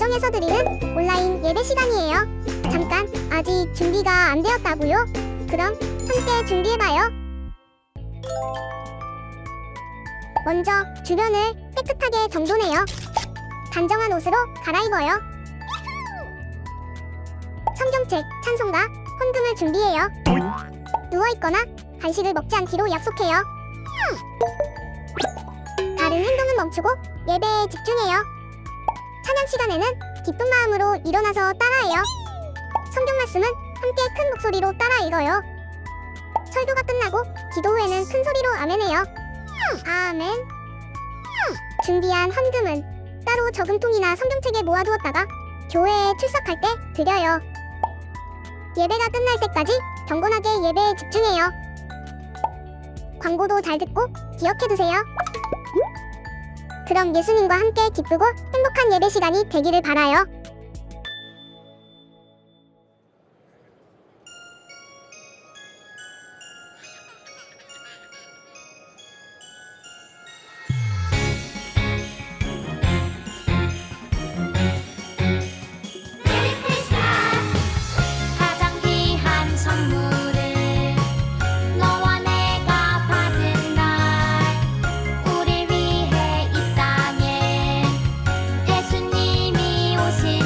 가정에서 드리는 온라인 예배 시간이에요. 잠깐, 아직 준비가 안 되었다고요? 그럼 함께 준비해봐요. 먼저 주변을 깨끗하게 정돈해요. 단정한 옷으로 갈아입어요. 성경책, 찬송가, 헌금을 준비해요. 누워있거나 간식을 먹지 않기로 약속해요. 다른 행동은 멈추고 예배에 집중해요. 찬양 시간에는 기쁜 마음으로 일어나서 따라해요. 성경 말씀은 함께 큰 목소리로 따라 읽어요. 설교가 끝나고 기도 후에는 큰 소리로 아멘해요. 아멘. 준비한 헌금은 따로 저금통이나 성경책에 모아두었다가 교회에 출석할 때 드려요. 예배가 끝날 때까지 경건하게 예배에 집중해요. 광고도 잘 듣고 기억해두세요. 그럼 예수님과 함께 기쁘고 행복한 예배 시간이 되기를 바라요. 가장 귀한 선물을 너와 내가 받은 날 우릴 위해 이 땅에 예수님이 오신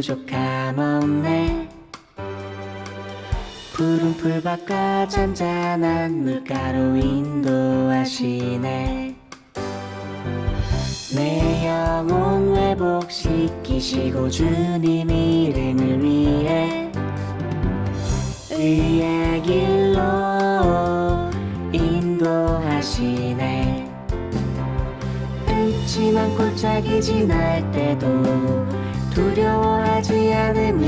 부족함 없네. 푸른 풀밭과 잔잔한 물가로 인도하시네. 내 영혼 회복시키시고 주님 이름을 위해 의의 길로 인도하시네. 음침한 골짜기 지날 때도 두려워하지 않음은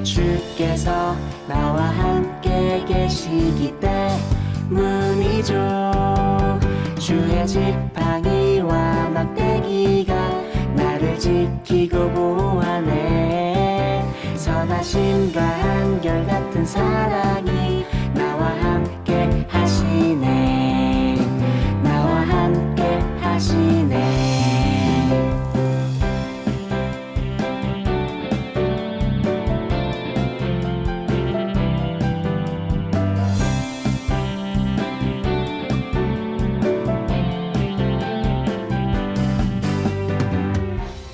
주께서 나와 함께 계시기 때문이죠. 주의 지팡이와 막대기가 나를 지키고 보호하네. 선하심과 한결같은 사랑이 나와 함께 하시네. 나와 함께 하시네.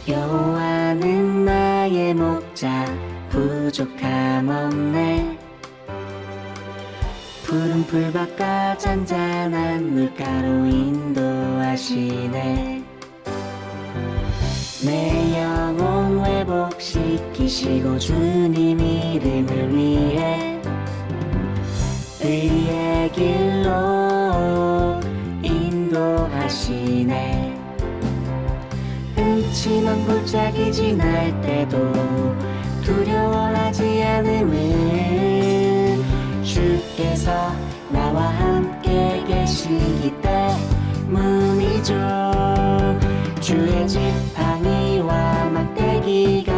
여호와는 나의 목자 부족함 없네. 푸른 풀밭과 잔잔한 물가로 인도하시네. 내 영혼 회복시키시고 주님 이름을 위해 의의 길로 인도하시네. 음침한 골짜기 지날 때도 두려워하지 않음은 주께서 나와 함께 계시기 때문이죠. 주의 지팡이와 막대기가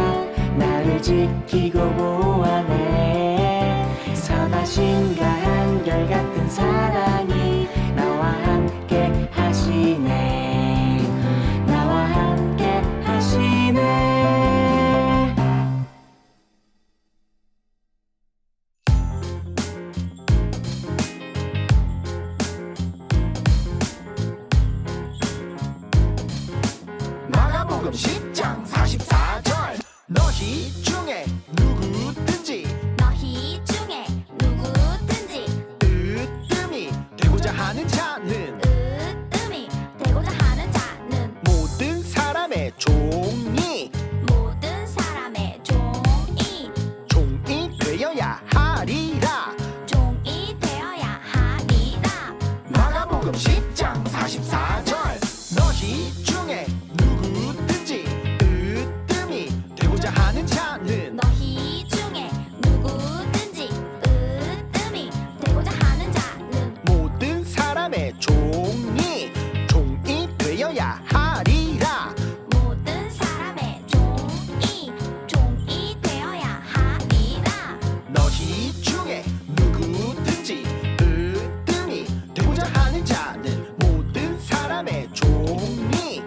나를 지키고 보호하네. 선하심과 한결같은 사랑이 나와 함께 하시네. 나와 함께 하시네. 마가복음 10장 44절 너희 중에 누구든지 너희 중에 누구든지 으뜸이 되고자 하는 자는 으뜸이 되고자 하는 자는 모든 사람의 종이 되어야 하리라. 종이 되어야 하리라. 마가복음 10장 44절 너희 중에 누구든지 으뜸이 되고자 하는 자는 너희 중에 누구든지 으뜸이 되고자 하는 자는 모든 사람의 종이 되어야 하리라. 모든 사람의 종이 되어야 하리라. 너희 중에 누구든지 으뜸이 되고자 하는 자는 모든 사람의 종이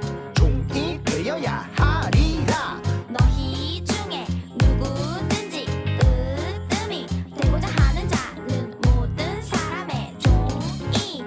되어야 하리라. 너희 중에 누구든지 으뜸이 되고자 하는 자는 모든 사람의 종이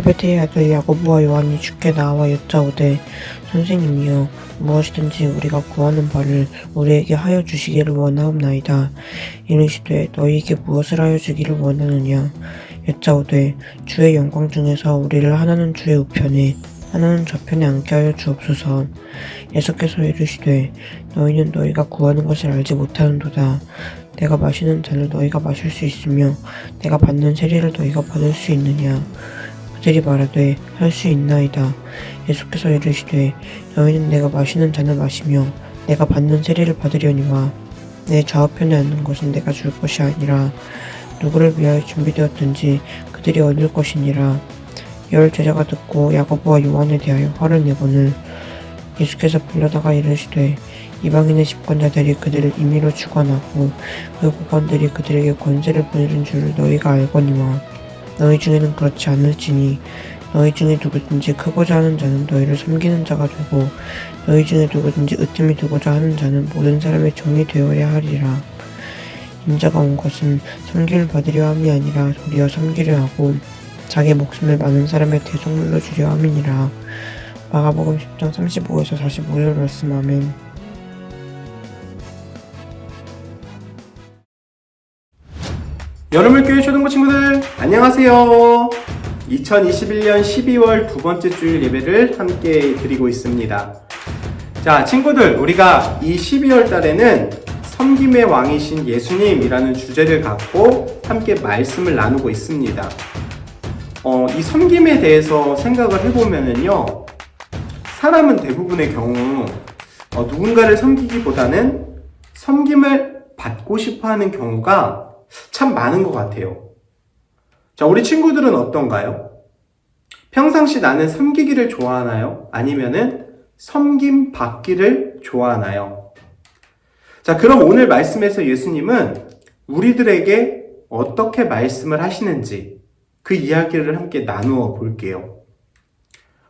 세베대의 아들 야고보와 요한이 주께 나와 여짜오되 선생님이여 무엇이든지 우리가 구하는 바를 우리에게 하여 주시기를 원하옵나이다. 이르시되 너희에게 무엇을 하여 주기를 원하느냐. 여짜오되 주의 영광 중에서 우리를 하나는 주의 우편에 하나는 좌편에 앉게 하여 주옵소서. 예수께서 이르시되 너희는 너희가 구하는 것을 알지 못하는도다. 내가 마시는 잔을 너희가 마실 수 있으며 내가 받는 세례를 너희가 받을 수 있느냐. 그들이 말하되 할 수 있나이다. 예수께서 이르시되 너희는 내가 마시는 잔을 마시며 내가 받는 세례를 받으려니와 내 좌우편에 앉는 것은 내가 줄 것이 아니라 누구를 위하여 준비되었든지 그들이 얻을 것이니라. 열 제자가 듣고 야고보와 요한에 대하여 화를 내거늘 예수께서 불러다가 이르시되 이방인의 집권자들이 그들을 임의로 주관하고 그 고관들이 그들에게 권세를 부여준 줄을 너희가 알거니와 너희 중에는 그렇지 않을지니 너희 중에 누구든지 크고자 하는 자는 너희를 섬기는 자가 되고 너희 중에 누구든지 으뜸이 되고자 하는 자는 모든 사람의 종이 되어야 하리라. 인자가 온 것은 섬김을 받으려 함이 아니라 도리어 섬기려 하고 자기 목숨을 많은 사람의 대속물로 주려 함이니라. 마가복음 10장 35에서 45절 말씀. 아멘. 여러분교회 초등부 친구들 안녕하세요. 2021년 12월 두 번째 주일 예배를 함께 드리고 있습니다. 자, 친구들, 우리가 이 12월 달에는 섬김의 왕이신 예수님이라는 주제를 갖고 함께 말씀을 나누고 있습니다. 이 섬김에 대해서 생각을 해보면은요, 사람은 대부분의 경우 누군가를 섬기기보다는 섬김을 받고 싶어 하는 경우가 참 많은 것 같아요. 자, 우리 친구들은 어떤가요? 평상시 나는 섬기기를 좋아하나요? 아니면은 섬김 받기를 좋아하나요? 자, 그럼 오늘 말씀에서 예수님은 우리들에게 어떻게 말씀을 하시는지 그 이야기를 함께 나누어 볼게요.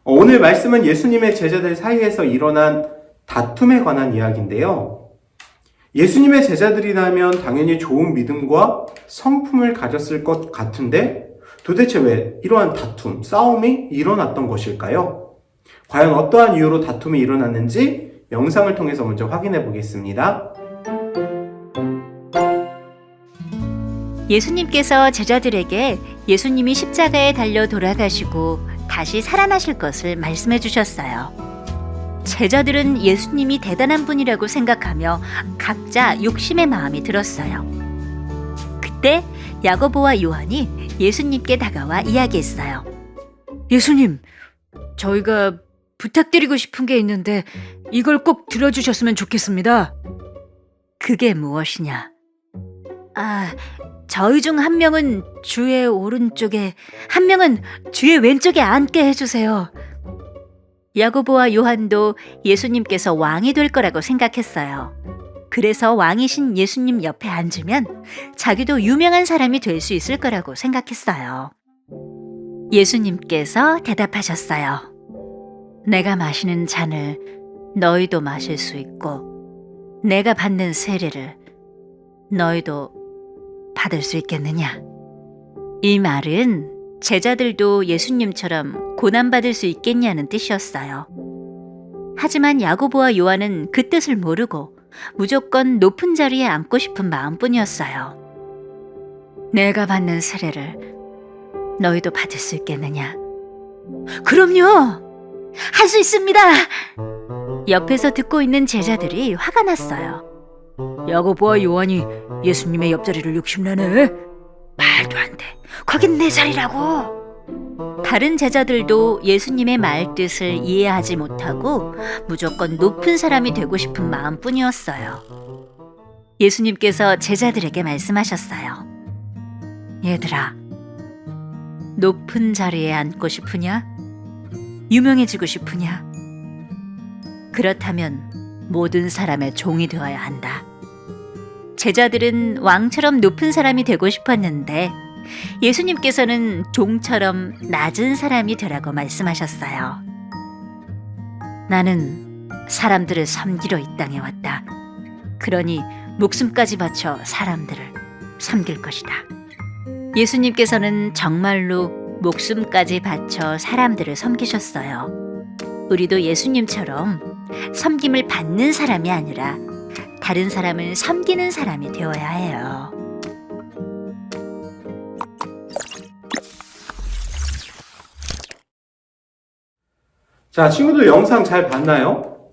오늘 말씀은 예수님의 제자들 사이에서 일어난 다툼에 관한 이야기인데요. 예수님의 제자들이라면 당연히 좋은 믿음과 성품을 가졌을 것 같은데 도대체 왜 이러한 다툼, 싸움이 일어났던 것일까요? 과연 어떠한 이유로 다툼이 일어났는지 영상을 통해서 먼저 확인해 보겠습니다. 예수님께서 제자들에게 예수님이 십자가에 달려 돌아가시고 다시 살아나실 것을 말씀해 주셨어요. 제자들은 예수님이 대단한 분이라고 생각하며 각자 욕심의 마음이 들었어요. 그때 야고보와 요한이 예수님께 다가와 이야기했어요. 예수님, 저희가 부탁드리고 싶은 게 있는데 이걸 꼭 들어주셨으면 좋겠습니다. 그게 무엇이냐? 저희 중 한 명은 주의 오른쪽에, 한 명은 주의 왼쪽에 앉게 해주세요. 야고보와 요한도 예수님께서 왕이 될 거라고 생각했어요. 그래서 왕이신 예수님 옆에 앉으면 자기도 유명한 사람이 될 수 있을 거라고 생각했어요. 예수님께서 대답하셨어요. 내가 마시는 잔을 너희도 마실 수 있고 내가 받는 세례를 너희도 받을 수 있겠느냐? 이 말은 제자들도 예수님처럼 고난받을 수 있겠냐는 뜻이었어요. 하지만 야고보와 요한은 그 뜻을 모르고 무조건 높은 자리에 앉고 싶은 마음뿐이었어요. 내가 받는 세례를 너희도 받을 수 있겠느냐? 그럼요! 할 수 있습니다! 옆에서 듣고 있는 제자들이 화가 났어요. 야고보와 요한이 예수님의 옆자리를 욕심내네? 말도 안 돼. 거긴 내 자리라고. 다른 제자들도 예수님의 말뜻을 이해하지 못하고 무조건 높은 사람이 되고 싶은 마음뿐이었어요. 예수님께서 제자들에게 말씀하셨어요. 얘들아, 높은 자리에 앉고 싶으냐? 유명해지고 싶으냐? 그렇다면 모든 사람의 종이 되어야 한다. 제자들은 왕처럼 높은 사람이 되고 싶었는데 예수님께서는 종처럼 낮은 사람이 되라고 말씀하셨어요. 나는 사람들을 섬기러 이 땅에 왔다. 그러니 목숨까지 바쳐 사람들을 섬길 것이다. 예수님께서는 정말로 목숨까지 바쳐 사람들을 섬기셨어요. 우리도 예수님처럼 섬김을 받는 사람이 아니라 다른 사람을 섬기는 사람이 되어야 해요. 자, 친구들 영상 잘 봤나요?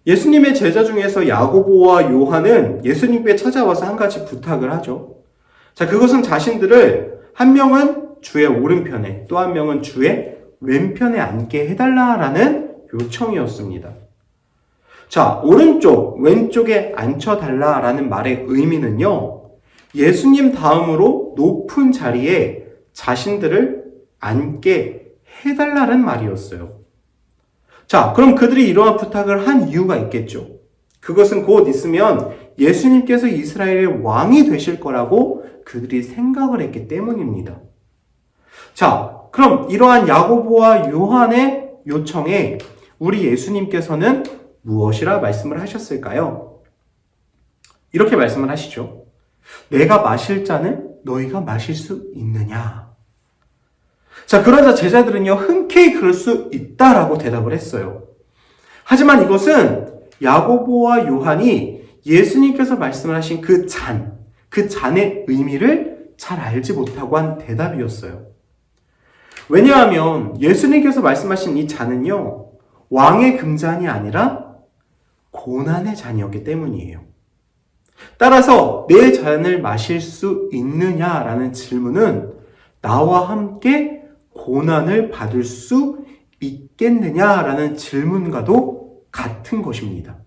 예수님의 제자 중에서 야고보와 요한은 예수님께 찾아와서 한 가지 부탁을 하죠. 자, 그것은 자신들을 한 명은 주의 오른편에 또 한 명은 주의 왼편에 앉게 해달라라는 요청이었습니다. 자, 오른쪽, 왼쪽에 앉혀달라라는 말의 의미는요, 예수님 다음으로 높은 자리에 자신들을 앉게 해달라는 말이었어요. 자, 그럼 그들이 이러한 부탁을 한 이유가 있겠죠. 그것은 곧 있으면 예수님께서 이스라엘의 왕이 되실 거라고 그들이 생각을 했기 때문입니다. 자, 그럼 이러한 야고보와 요한의 요청에 우리 예수님께서는 무엇이라 말씀을 하셨을까요? 이렇게 말씀을 하시죠. 내가 마실 잔을 너희가 마실 수 있느냐? 자, 그러자 제자들은요, 흔쾌히 그럴 수 있다라고 대답을 했어요. 하지만 이것은 야고보와 요한이 예수님께서 말씀을 하신 그 잔의 의미를 잘 알지 못하고 한 대답이었어요. 왜냐하면 예수님께서 말씀하신 이 잔은요, 왕의 금잔이 아니라 고난의 잔이었기 때문이에요. 따라서 내 잔을 마실 수 있느냐라는 질문은 나와 함께 고난을 받을 수 있겠느냐라는 질문과도 같은 것입니다.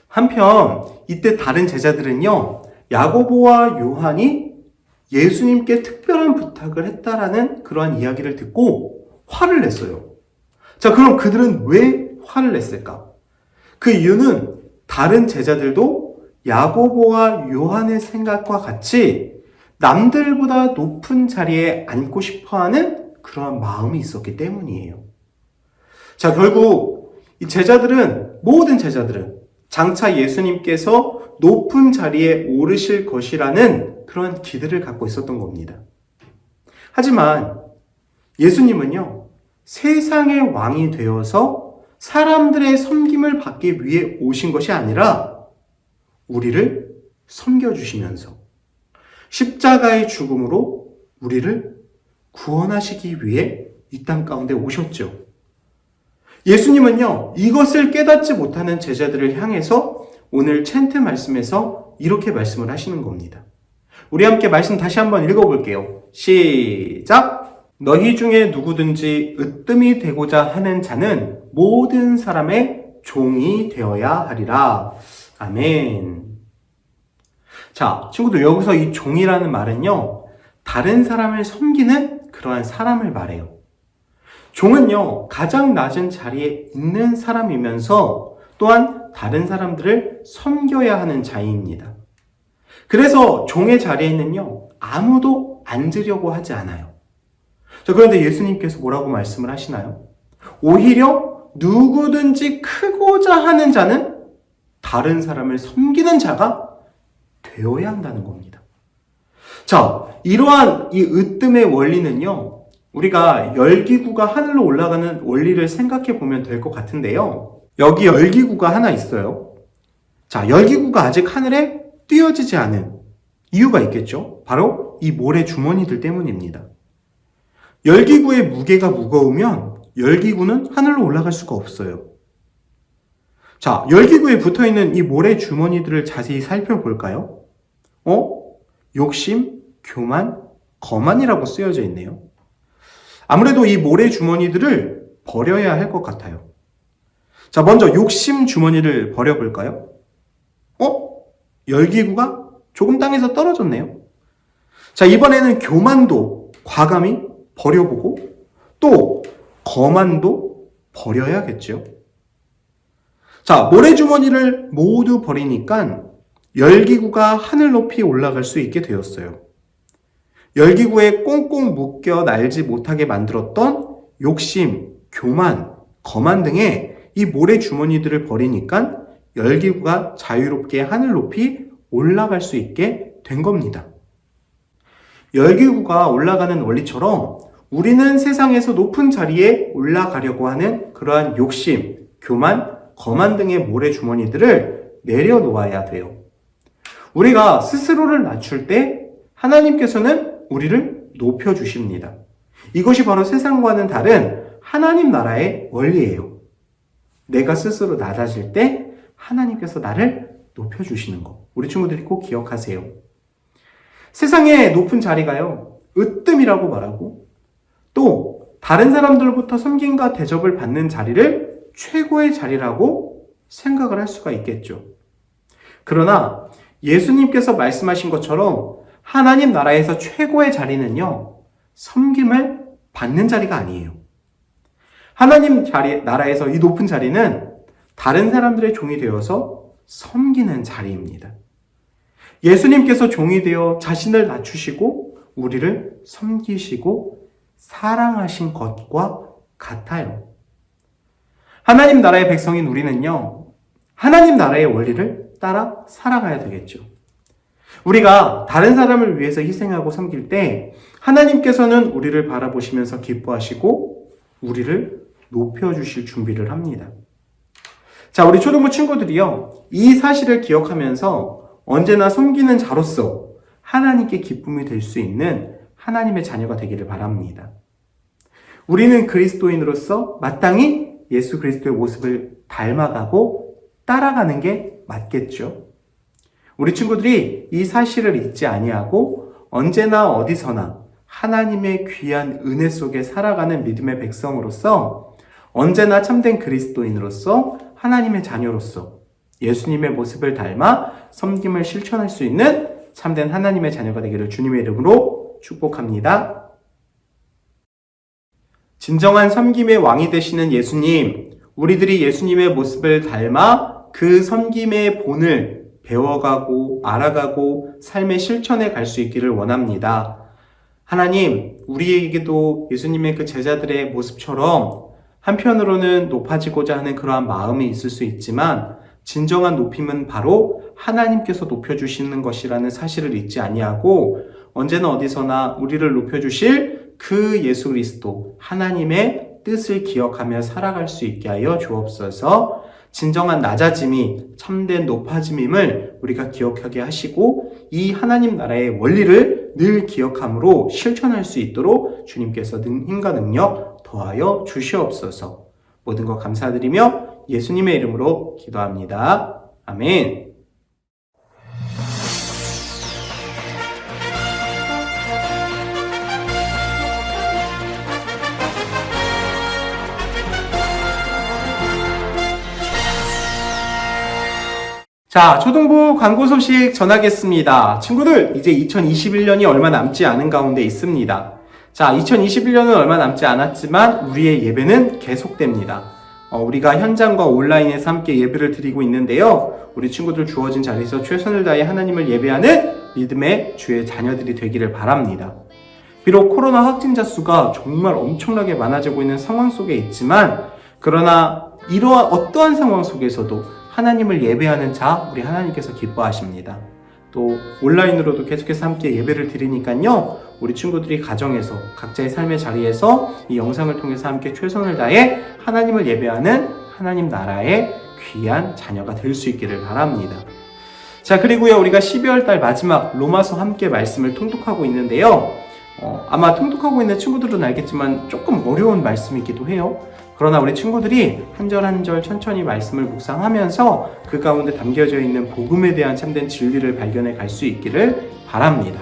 한편 이때 다른 제자들은요, 야고보와 요한이 예수님께 특별한 부탁을 했다라는 그러한 이야기를 듣고 화를 냈어요. 자, 그럼 그들은 왜 화를 냈을까? 그 이유는 다른 제자들도 야고보와 요한의 생각과 같이 남들보다 높은 자리에 앉고 싶어하는 그러한 마음이 있었기 때문이에요. 자, 결국 이 모든 제자들은 장차 예수님께서 높은 자리에 오르실 것이라는 그런 기대를 갖고 있었던 겁니다. 하지만 예수님은요, 세상의 왕이 되어서 사람들의 섬김을 받기 위해 오신 것이 아니라 우리를 섬겨주시면서 십자가의 죽음으로 우리를 구원하시기 위해 이 땅 가운데 오셨죠. 예수님은요, 이것을 깨닫지 못하는 제자들을 향해서 오늘 챈트 말씀에서 이렇게 말씀을 하시는 겁니다. 우리 함께 말씀 다시 한번 읽어볼게요. 시작! 너희 중에 누구든지 으뜸이 되고자 하는 자는 모든 사람의 종이 되어야 하리라. 아멘. 자, 친구들, 여기서 이 종이라는 말은요, 다른 사람을 섬기는 그러한 사람을 말해요. 종은요, 가장 낮은 자리에 있는 사람이면서 또한 다른 사람들을 섬겨야 하는 자입니다. 그래서 종의 자리에는요, 아무도 앉으려고 하지 않아요. 자, 그런데 예수님께서 뭐라고 말씀을 하시나요? 오히려 누구든지 크고자 하는 자는 다른 사람을 섬기는 자가 되어야 한다는 겁니다. 자, 이러한 이 으뜸의 원리는요, 우리가 열기구가 하늘로 올라가는 원리를 생각해 보면 될 것 같은데요. 여기 열기구가 하나 있어요. 자, 열기구가 아직 하늘에 띄어지지 않은 이유가 있겠죠. 바로 이 모래 주머니들 때문입니다. 열기구의 무게가 무거우면 열기구는 하늘로 올라갈 수가 없어요. 자, 열기구에 붙어있는 이 모래 주머니들을 자세히 살펴볼까요? 욕심, 교만, 거만이라고 쓰여져 있네요. 아무래도 이 모래 주머니들을 버려야 할 것 같아요. 자, 먼저 욕심 주머니를 버려볼까요? 열기구가 조금 땅에서 떨어졌네요. 자, 이번에는 교만도 과감히 버려보고 또 거만도 버려야겠죠. 자, 모래 주머니를 모두 버리니까 열기구가 하늘 높이 올라갈 수 있게 되었어요. 열기구에 꽁꽁 묶여 날지 못하게 만들었던 욕심, 교만, 거만 등의 이 모래 주머니들을 버리니까 열기구가 자유롭게 하늘 높이 올라갈 수 있게 된 겁니다. 열기구가 올라가는 원리처럼 우리는 세상에서 높은 자리에 올라가려고 하는 그러한 욕심, 교만, 거만 등의 모래주머니들을 내려놓아야 돼요. 우리가 스스로를 낮출 때 하나님께서는 우리를 높여주십니다. 이것이 바로 세상과는 다른 하나님 나라의 원리예요. 내가 스스로 낮아질 때 하나님께서 나를 높여주시는 것. 우리 친구들이 꼭 기억하세요. 세상의 높은 자리가요, 으뜸이라고 말하고 또 다른 사람들로부터 섬김과 대접을 받는 자리를 최고의 자리라고 생각을 할 수가 있겠죠. 그러나 예수님께서 말씀하신 것처럼 하나님 나라에서 최고의 자리는요, 섬김을 받는 자리가 아니에요. 하나님 나라에서 이 높은 자리는 다른 사람들의 종이 되어서 섬기는 자리입니다. 예수님께서 종이 되어 자신을 낮추시고 우리를 섬기시고 사랑하신 것과 같아요. 하나님 나라의 백성인 우리는요, 하나님 나라의 원리를 따라 살아가야 되겠죠. 우리가 다른 사람을 위해서 희생하고 섬길 때 하나님께서는 우리를 바라보시면서 기뻐하시고 우리를 높여주실 준비를 합니다. 자, 우리 초등부 친구들이요, 이 사실을 기억하면서 언제나 섬기는 자로서 하나님께 기쁨이 될 수 있는 하나님의 자녀가 되기를 바랍니다. 우리는 그리스도인으로서 마땅히 예수 그리스도의 모습을 닮아가고 따라가는 게 맞겠죠. 우리 친구들이 이 사실을 잊지 아니하고 언제나 어디서나 하나님의 귀한 은혜 속에 살아가는 믿음의 백성으로서 언제나 참된 그리스도인으로서 하나님의 자녀로서 예수님의 모습을 닮아 섬김을 실천할 수 있는 참된 하나님의 자녀가 되기를 주님의 이름으로 축복합니다. 진정한 섬김의 왕이 되시는 예수님, 우리들이 예수님의 모습을 닮아 그 섬김의 본을 배워가고 알아가고 삶의 실천에 갈 수 있기를 원합니다. 하나님, 우리에게도 예수님의 그 제자들의 모습처럼 한편으로는 높아지고자 하는 그러한 마음이 있을 수 있지만 진정한 높임은 바로 하나님께서 높여주시는 것이라는 사실을 잊지 아니하고 언제나 어디서나 우리를 높여주실 그 예수 그리스도 하나님의 뜻을 기억하며 살아갈 수 있게 하여 주옵소서. 진정한 낮아짐이 참된 높아짐임을 우리가 기억하게 하시고 이 하나님 나라의 원리를 늘 기억함으로 실천할 수 있도록 주님께서 힘과 능력 더하여 주시옵소서. 모든 것 감사드리며 예수님의 이름으로 기도합니다. 아멘. 자, 초등부 광고 소식 전하겠습니다. 친구들, 이제 2021년이 얼마 남지 않은 가운데 있습니다. 자, 2021년은 얼마 남지 않았지만 우리의 예배는 계속됩니다. 우리가 현장과 온라인에서 함께 예배를 드리고 있는데요. 우리 친구들 주어진 자리에서 최선을 다해 하나님을 예배하는 믿음의 주의 자녀들이 되기를 바랍니다. 비록 코로나 확진자 수가 정말 엄청나게 많아지고 있는 상황 속에 있지만 그러나 이러한 어떠한 상황 속에서도 하나님을 예배하는 자, 우리 하나님께서 기뻐하십니다. 또 온라인으로도 계속해서 함께 예배를 드리니까요. 우리 친구들이 가정에서 각자의 삶의 자리에서 이 영상을 통해서 함께 최선을 다해 하나님을 예배하는 하나님 나라의 귀한 자녀가 될 수 있기를 바랍니다. 자, 그리고요, 우리가 12월 달 마지막 로마서 함께 말씀을 통독하고 있는데요. 아마 통독하고 있는 친구들은 알겠지만 조금 어려운 말씀이기도 해요. 그러나 우리 친구들이 한 절 한 절 천천히 말씀을 묵상하면서 그 가운데 담겨져 있는 복음에 대한 참된 진리를 발견해 갈 수 있기를 바랍니다.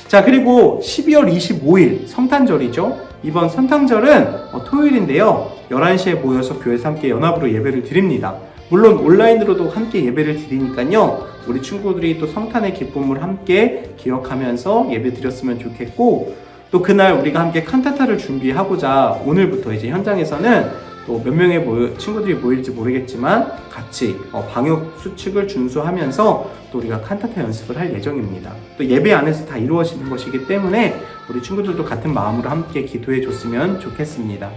자, 그리고 12월 25일 성탄절이죠. 이번 성탄절은 토요일인데요. 11시에 모여서 교회에서 함께 연합으로 예배를 드립니다. 물론 온라인으로도 함께 예배를 드리니까요. 우리 친구들이 또 성탄의 기쁨을 함께 기억하면서 예배 드렸으면 좋겠고 또 그날 우리가 함께 칸타타를 준비하고자 오늘부터 이제 현장에서는 또 몇 명의 친구들이 모일지 모르겠지만 같이 방역 수칙을 준수하면서 또 우리가 칸타타 연습을 할 예정입니다. 또 예배 안에서 다 이루어지는 것이기 때문에 우리 친구들도 같은 마음으로 함께 기도해 줬으면 좋겠습니다.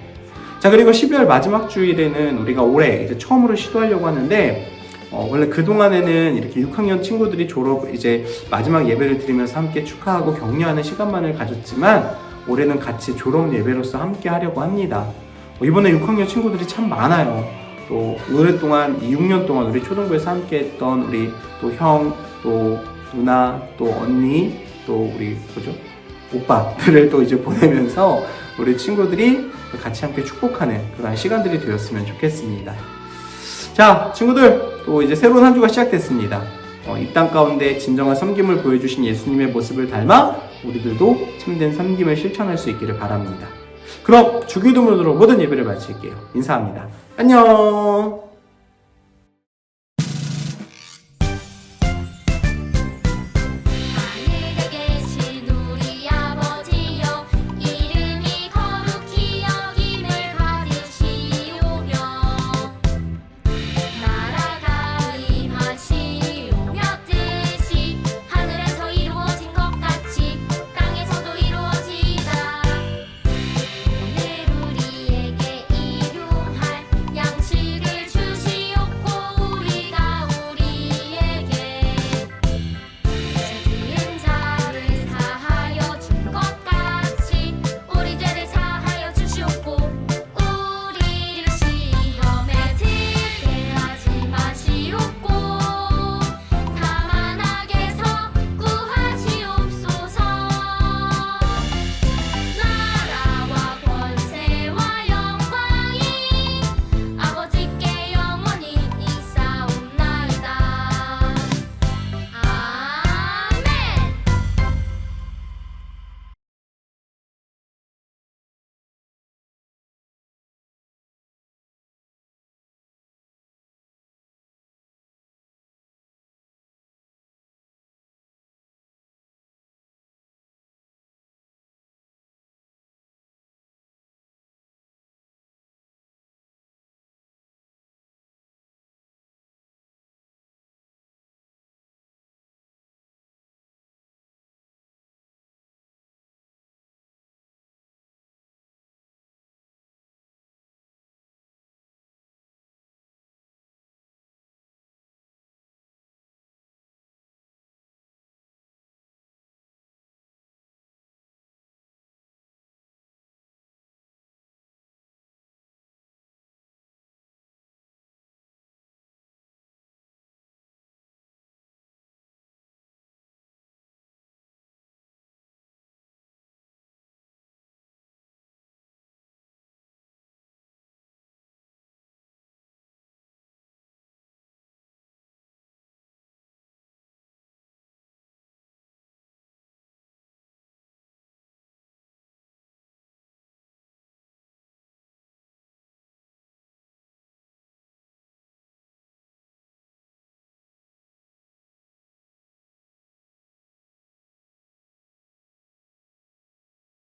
자, 그리고 12월 마지막 주일에는 우리가 올해 이제 처음으로 시도하려고 하는데 원래 그동안에는 이렇게 6학년 친구들이 졸업 이제 마지막 예배를 드리면서 함께 축하하고 격려하는 시간만을 가졌지만 올해는 같이 졸업 예배로서 함께 하려고 합니다. 이번에 6학년 친구들이 참 많아요. 또 오랫동안 6년 동안 우리 초등부에서 함께 했던 우리 또 형, 또 누나, 또 언니, 또 우리 오빠들을 또 이제 보내면서 우리 친구들이 같이 함께 축복하는 그런 시간들이 되었으면 좋겠습니다. 자, 친구들, 또 이제 새로운 한 주가 시작됐습니다. 이 땅 가운데 진정한 섬김을 보여주신 예수님의 모습을 닮아 우리들도 참된 섬김을 실천할 수 있기를 바랍니다. 그럼 주기도문으로 모든 예배를 마칠게요. 인사합니다. 안녕.